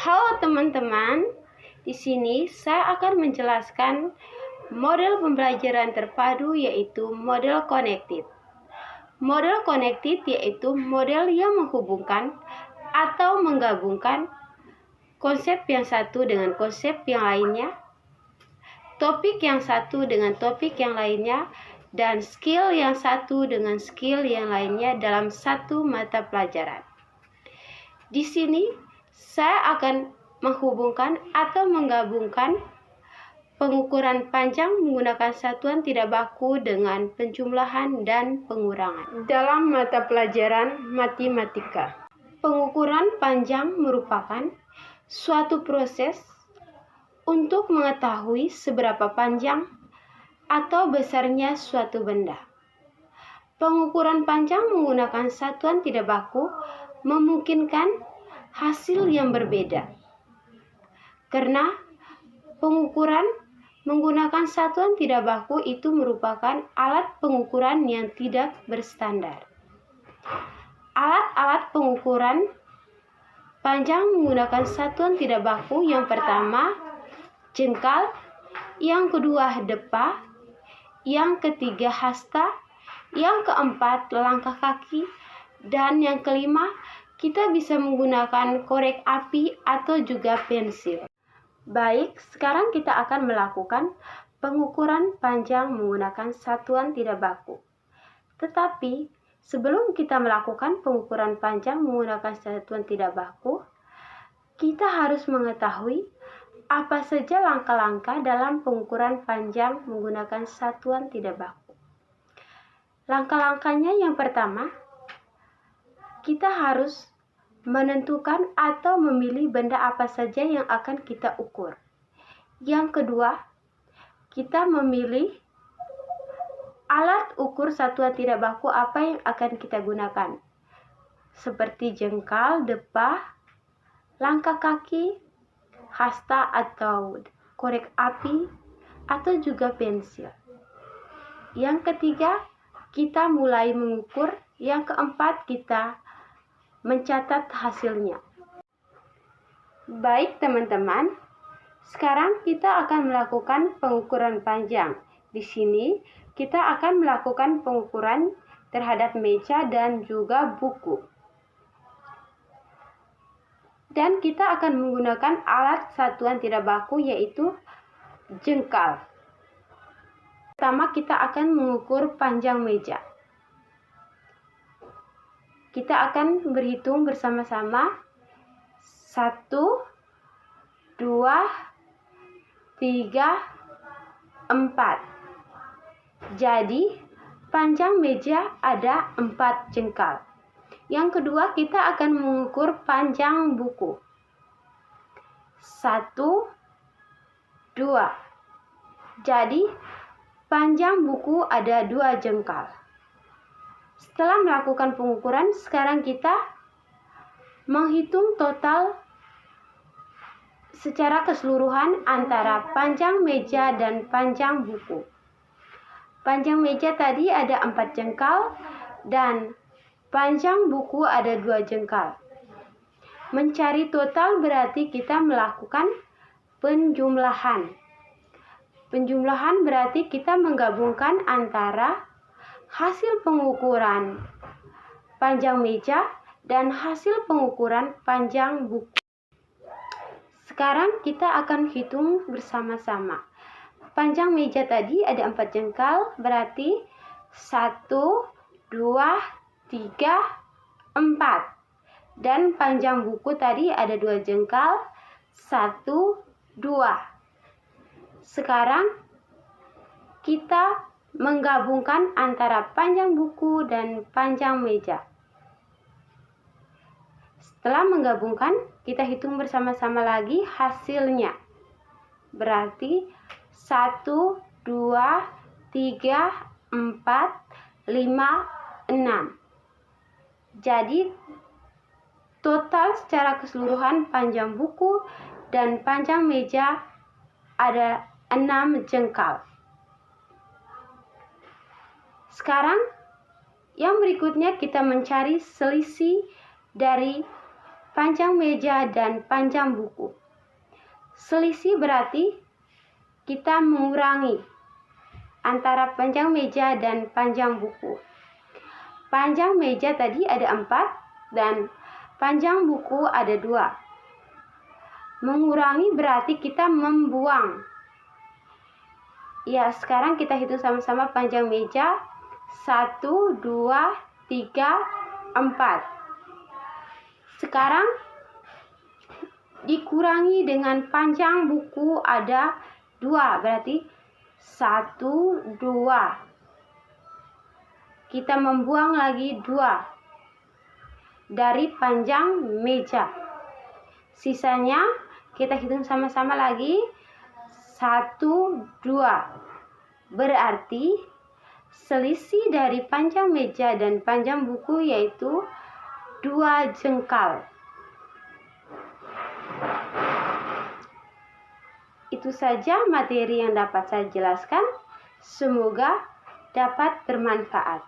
Halo teman-teman, di sini saya akan menjelaskan model pembelajaran terpadu yaitu model connected. Model connected yaitu model yang menghubungkan atau menggabungkan konsep yang satu dengan konsep yang lainnya, topik yang satu dengan topik yang lainnya, dan skill yang satu dengan skill yang lainnya dalam satu mata pelajaran. Di sini saya akan menghubungkan atau menggabungkan pengukuran panjang menggunakan satuan tidak baku dengan penjumlahan dan pengurangan dalam mata pelajaran matematika. Pengukuran panjang merupakan suatu proses untuk mengetahui seberapa panjang atau besarnya suatu benda. Pengukuran panjang menggunakan satuan tidak baku memungkinkan hasil yang berbeda. Karena pengukuran menggunakan satuan tidak baku itu merupakan alat pengukuran yang tidak berstandar. Alat-alat pengukuran panjang menggunakan satuan tidak baku yang pertama jengkal, yang kedua depa, yang ketiga hasta, yang keempat langkah kaki, dan yang kelima kita bisa menggunakan korek api atau juga pensil. Baik, sekarang kita akan melakukan pengukuran panjang menggunakan satuan tidak baku. Tetapi sebelum kita melakukan pengukuran panjang menggunakan satuan tidak baku, kita harus mengetahui apa saja langkah-langkah dalam pengukuran panjang menggunakan satuan tidak baku. Langkah-langkahnya yang pertama, kita harus menentukan atau memilih benda apa saja yang akan kita ukur. Yang kedua, kita memilih alat ukur satuan tidak baku apa yang akan kita gunakan. Seperti jengkal, depa, langkah kaki, hasta atau korek api, atau juga pensil. Yang ketiga, kita mulai mengukur. Yang keempat, kita mencatat hasilnya. Baik teman-teman, sekarang kita akan melakukan pengukuran panjang. Di sini kita akan melakukan pengukuran terhadap meja dan juga buku. Dan kita akan menggunakan alat satuan tidak baku yaitu jengkal. Pertama kita akan mengukur panjang meja. Kita akan berhitung bersama-sama 1, 2, 3, 4. Jadi panjang meja ada 4 jengkal. Yang kedua kita akan mengukur panjang buku. 1, 2. Jadi panjang buku ada 2 jengkal. Setelah melakukan pengukuran, sekarang kita menghitung total secara keseluruhan antara panjang meja dan panjang buku. Panjang meja tadi ada 4 jengkal dan panjang buku ada 2 jengkal. Mencari total berarti kita melakukan penjumlahan. Penjumlahan berarti kita menggabungkan antara hasil pengukuran panjang meja dan hasil pengukuran panjang buku. Sekarang kita akan hitung bersama-sama. Panjang meja tadi ada 4 jengkal, berarti 1, 2, 3, 4. Dan panjang buku tadi ada 2 jengkal, 1, 2. Sekarang kita menggabungkan antara panjang buku dan panjang meja. Setelah menggabungkan, kita hitung bersama-sama lagi hasilnya. Berarti 1, 2, 3, 4, 5, 6. Jadi total secara keseluruhan panjang buku dan panjang meja ada 6 jengkal. Sekarang yang berikutnya kita mencari selisih dari panjang meja dan panjang buku. Selisih berarti kita mengurangi antara panjang meja dan panjang buku. Panjang meja tadi ada 4 dan panjang buku ada 2. Mengurangi berarti kita membuang. Ya, sekarang kita hitung sama-sama panjang meja. 1, 2, 3, 4. Sekarang dikurangi dengan panjang buku ada 2, berarti 1, 2. Kita membuang lagi 2 dari panjang meja. Sisanya kita hitung sama-sama lagi. 1, 2. Berarti selisih dari panjang meja dan panjang buku yaitu 2 jengkal. Itu saja materi yang dapat saya jelaskan. Semoga dapat bermanfaat.